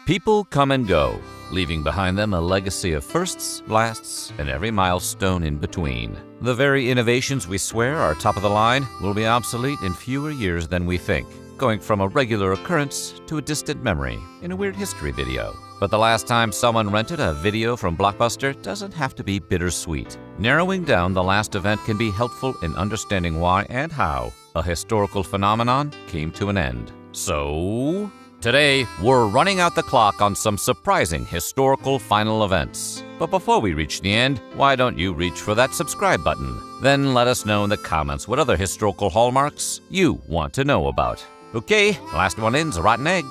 People come and go, leaving behind them a legacy of firsts, lasts, and every milestone in between. The very innovations we swear are top of the line will be obsolete in fewer years than we think, going from a regular occurrence to a distant memory in a weird history video. But the last time someone rented a video from Blockbuster doesn't have to be bittersweet. Narrowing down the last event can be helpful in understanding why and how a historical phenomenon came to an end. So, today, we're running out the clock on some surprising historical final events. But before we reach the end, why don't you reach for that subscribe button? Then let us know in the comments what other historical hallmarks you want to know about. Okay, last one in's a rotten egg.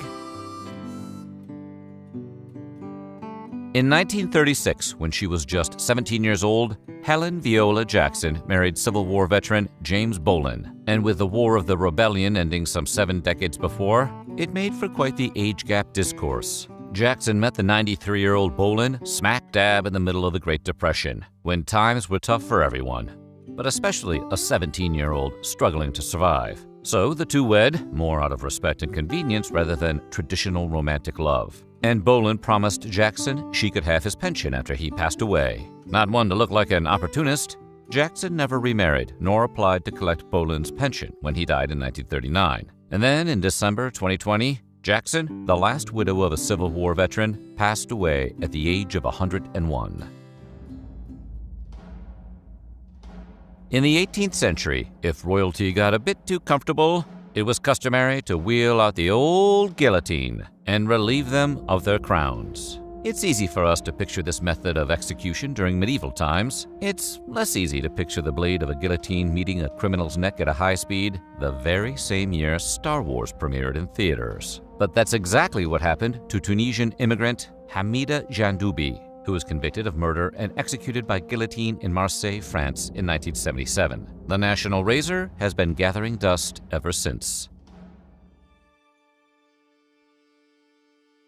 In 1936, when she was just 17 years old, Helen Viola Jackson married Civil War veteran James Bolin, and with the War of the Rebellion ending some 7 decades before, it made for quite the age gap discourse. Jackson met the 93-year-old Bolin smack dab in the middle of the Great Depression, when times were tough for everyone, but especially a 17-year-old struggling to survive. So the two wed, more out of respect and convenience rather than traditional romantic love. And Bolin promised Jackson she could have his pension after he passed away. Not one to look like an opportunist, Jackson never remarried nor applied to collect Bolin's pension when he died in 1939. And then in December 2020, Jackson, the last widow of a Civil War veteran, passed away at the age of 101. In the 18th century, if royalty got a bit too comfortable, it was customary to wheel out the old guillotine and relieve them of their crowns. It's easy for us to picture this method of execution during medieval times. It's less easy to picture the blade of a guillotine meeting a criminal's neck at a high speed the very same year Star Wars premiered in theaters. But that's exactly what happened to Tunisian immigrant Hamida Jandoubi, who was convicted of murder and executed by guillotine in Marseille, France in 1977. The national razor has been gathering dust ever since.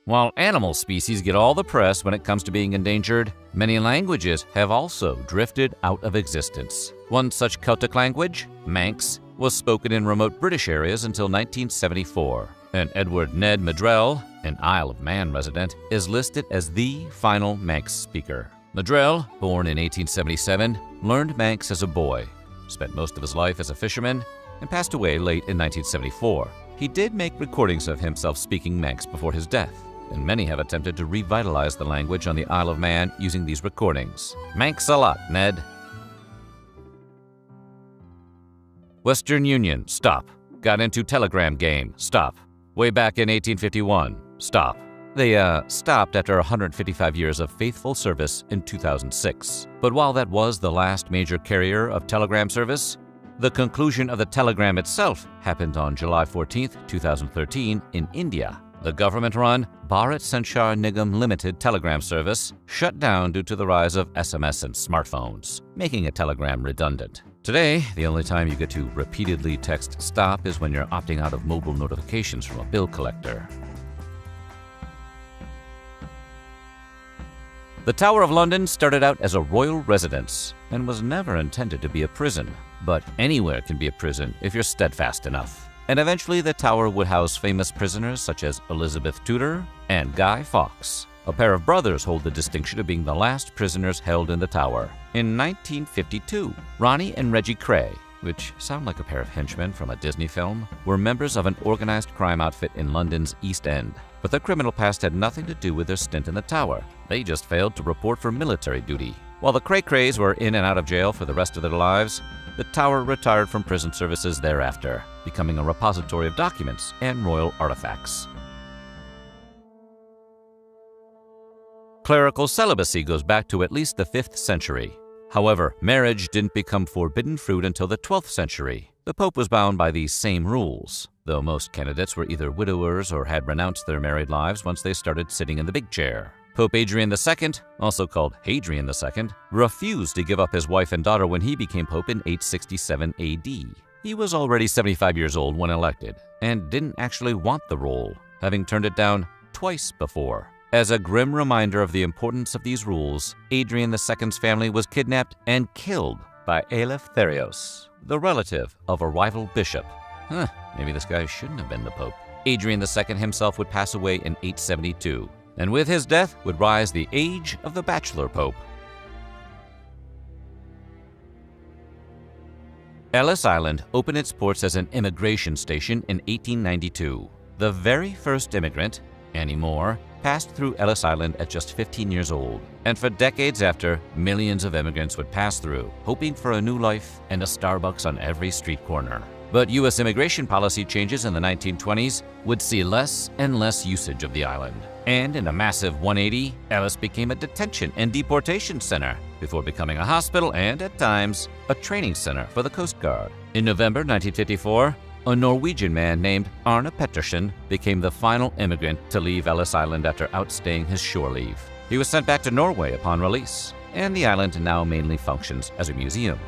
While animal species get all the press when it comes to being endangered, many languages have also drifted out of existence. One such Celtic language, Manx, was spoken in remote British areas until 1974. And Edward Ned Madrell, an Isle of Man resident, is listed as the final Manx speaker. Madrell, born in 1877, learned Manx as a boy, spent most of his life as a fisherman, and passed away late in 1974. He did make recordings of himself speaking Manx before his death, and many have attempted to revitalize the language on the Isle of Man using these recordings. Manx a lot, Ned. Western Union, stop. Got into telegram game, stop. Way back in 1851, stop. They stopped after 155 years of faithful service in 2006. But while that was the last major carrier of telegram service, the conclusion of the telegram itself happened on July 14, 2013 in India. The government-run Bharat Sanchar Nigam Limited telegram service shut down due to the rise of SMS and smartphones, making a telegram redundant. Today, the only time you get to repeatedly text stop is when you're opting out of mobile notifications from a bill collector. The Tower of London started out as a royal residence and was never intended to be a prison. But anywhere can be a prison if you're steadfast enough. And eventually the tower would house famous prisoners such as Elizabeth Tudor and Guy Fawkes. A pair of brothers hold the distinction of being the last prisoners held in the tower. In 1952, Ronnie and Reggie Cray, which sound like a pair of henchmen from a Disney film, were members of an organized crime outfit in London's East End. But their criminal past had nothing to do with their stint in the tower. They just failed to report for military duty. While the Cray-Crays were in and out of jail for the rest of their lives, the tower retired from prison services thereafter, becoming a repository of documents and royal artifacts. Clerical celibacy goes back to at least the 5th century. However, marriage didn't become forbidden fruit until the 12th century. The Pope was bound by these same rules, though most candidates were either widowers or had renounced their married lives once they started sitting in the big chair. Pope Adrian II, also called Hadrian II, refused to give up his wife and daughter when he became Pope in 867 AD. He was already 75 years old when elected, and didn't actually want the role, having turned it down twice before. As a grim reminder of the importance of these rules, Adrian II's family was kidnapped and killed by Eleftherios, the relative of a rival bishop. Maybe this guy shouldn't have been the Pope. Adrian II himself would pass away in 872, and with his death would rise the age of the Bachelor Pope. Ellis Island opened its ports as an immigration station in 1892. The very first immigrant, Annie Moore, passed through Ellis Island at just 15 years old, and for decades after, millions of immigrants would pass through, hoping for a new life and a Starbucks on every street corner. But U.S. immigration policy changes in the 1920s would see less and less usage of the island. And in a massive 180, Ellis became a detention and deportation center before becoming a hospital and, at times, a training center for the Coast Guard. In November 1954, a Norwegian man named Arne Pettersen became the final immigrant to leave Ellis Island after outstaying his shore leave. He was sent back to Norway upon release, and the island now mainly functions as a museum.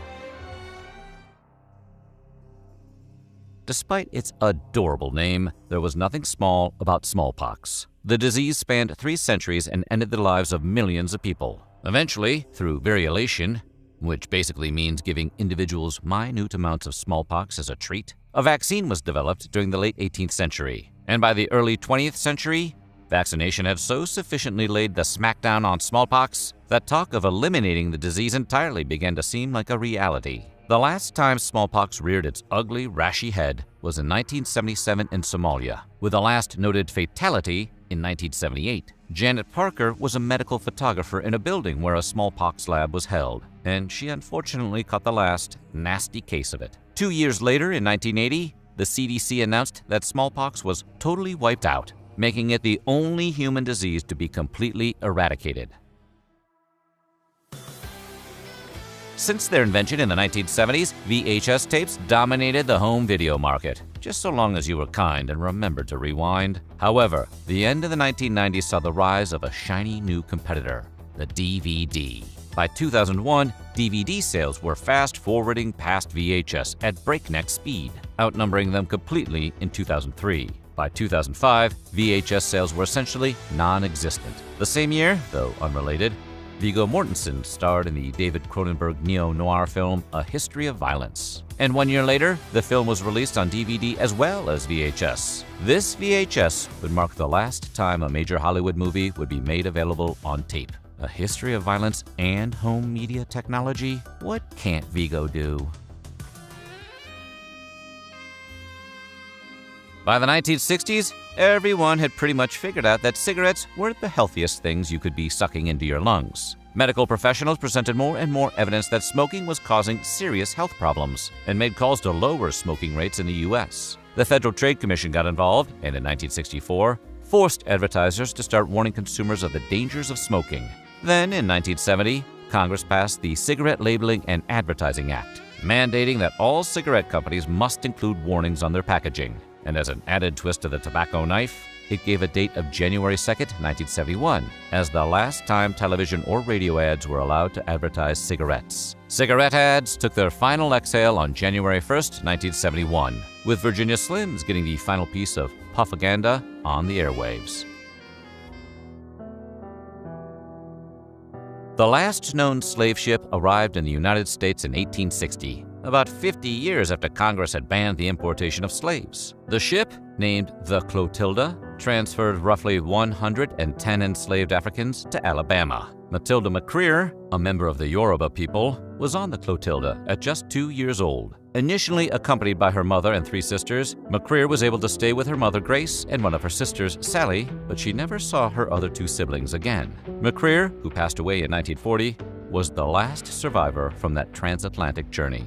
Despite its adorable name, there was nothing small about smallpox. The disease spanned 3 centuries and ended the lives of millions of people. Eventually, through variolation, which basically means giving individuals minute amounts of smallpox as a treat, a vaccine was developed during the late 18th century. And by the early 20th century, vaccination had so sufficiently laid the smackdown on smallpox that talk of eliminating the disease entirely began to seem like a reality. The last time smallpox reared its ugly, rashy head was in 1977 in Somalia, with the last noted fatality in 1978. Janet Parker was a medical photographer in a building where a smallpox lab was held, and she unfortunately caught the last nasty case of it. 2 years later, in 1980, the CDC announced that smallpox was totally wiped out, making it the only human disease to be completely eradicated. Since their invention in the 1970s, VHS tapes dominated the home video market, just so long as you were kind and remembered to rewind. However, the end of the 1990s saw the rise of a shiny new competitor, the DVD. By 2001, DVD sales were fast-forwarding past VHS at breakneck speed, outnumbering them completely in 2003. By 2005, VHS sales were essentially non-existent. The same year, though unrelated, Viggo Mortensen starred in the David Cronenberg neo-noir film A History of Violence. And 1 year later, the film was released on DVD as well as VHS. This VHS would mark the last time a major Hollywood movie would be made available on tape. A History of Violence and home media technology? What can't Viggo do? By the 1960s, everyone had pretty much figured out that cigarettes weren't the healthiest things you could be sucking into your lungs. Medical professionals presented more and more evidence that smoking was causing serious health problems and made calls to lower smoking rates in the U.S. The Federal Trade Commission got involved and in 1964 forced advertisers to start warning consumers of the dangers of smoking. Then in 1970, Congress passed the Cigarette Labeling and Advertising Act, mandating that all cigarette companies must include warnings on their packaging. And as an added twist to the tobacco knife, it gave a date of January 2nd, 1971, as the last time television or radio ads were allowed to advertise cigarettes. Cigarette ads took their final exhale on January 1st, 1971, with Virginia Slims getting the final piece of puffaganda on the airwaves. The last known slave ship arrived in the United States in 1860. About 50 years after Congress had banned the importation of slaves. The ship, named the Clotilda, transferred roughly 110 enslaved Africans to Alabama. Matilda McCreer, a member of the Yoruba people, was on the Clotilda at just 2 years old. Initially accompanied by her mother and 3 sisters, McCreer was able to stay with her mother Grace and one of her sisters, Sally, but she never saw her other 2 siblings again. McCreer, who passed away in 1940, was the last survivor from that transatlantic journey.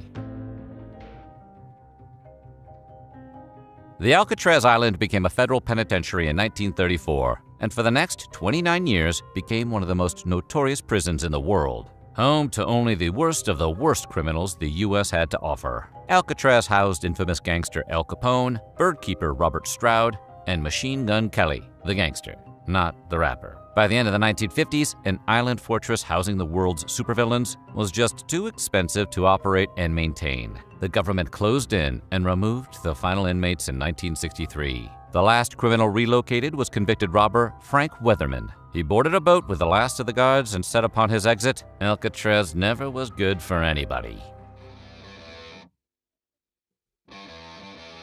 The Alcatraz Island became a federal penitentiary in 1934, and for the next 29 years became one of the most notorious prisons in the world, home to only the worst of the worst criminals the U.S. had to offer. Alcatraz housed infamous gangster Al Capone, birdkeeper Robert Stroud, and Machine Gun Kelly, the gangster, not the rapper. By the end of the 1950s, an island fortress housing the world's supervillains was just too expensive to operate and maintain. The government closed in and removed the final inmates in 1963. The last criminal relocated was convicted robber Frank Weatherman. He boarded a boat with the last of the guards and set upon his exit. Alcatraz never was good for anybody.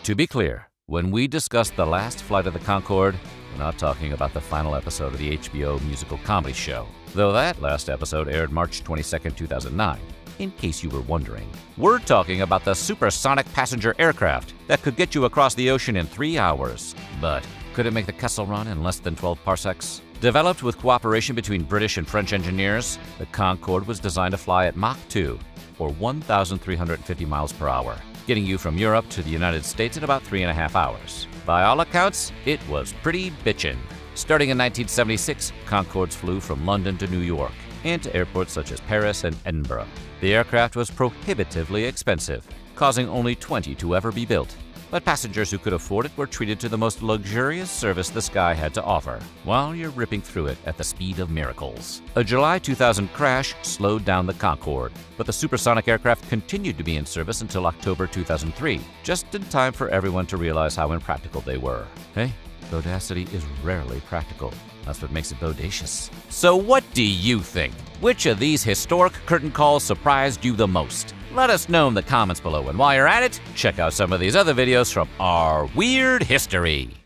To be clear, when we discuss the last flight of the Concorde, not talking about the final episode of the HBO musical comedy show, though that last episode aired March 22, 2009. In case you were wondering, we're talking about the supersonic passenger aircraft that could get you across the ocean in 3 hours. But could it make the Kessel Run in less than 12 parsecs? Developed with cooperation between British and French engineers, the Concorde was designed to fly at Mach 2, or 1,350 miles per hour, getting you from Europe to the United States in about 3.5 hours. By all accounts, it was pretty bitchin'. Starting in 1976, Concordes flew from London to New York and to airports such as Paris and Edinburgh. The aircraft was prohibitively expensive, causing only 20 to ever be built. But passengers who could afford it were treated to the most luxurious service the sky had to offer, while you're ripping through it at the speed of miracles. A July 2000 crash slowed down the Concorde, but the supersonic aircraft continued to be in service until October 2003, just in time for everyone to realize how impractical they were. Hey, bodacity is rarely practical. That's what makes it bodacious. So what do you think? Which of these historic curtain calls surprised you the most? Let us know in the comments below, and while you're at it, check out some of these other videos from our weird history.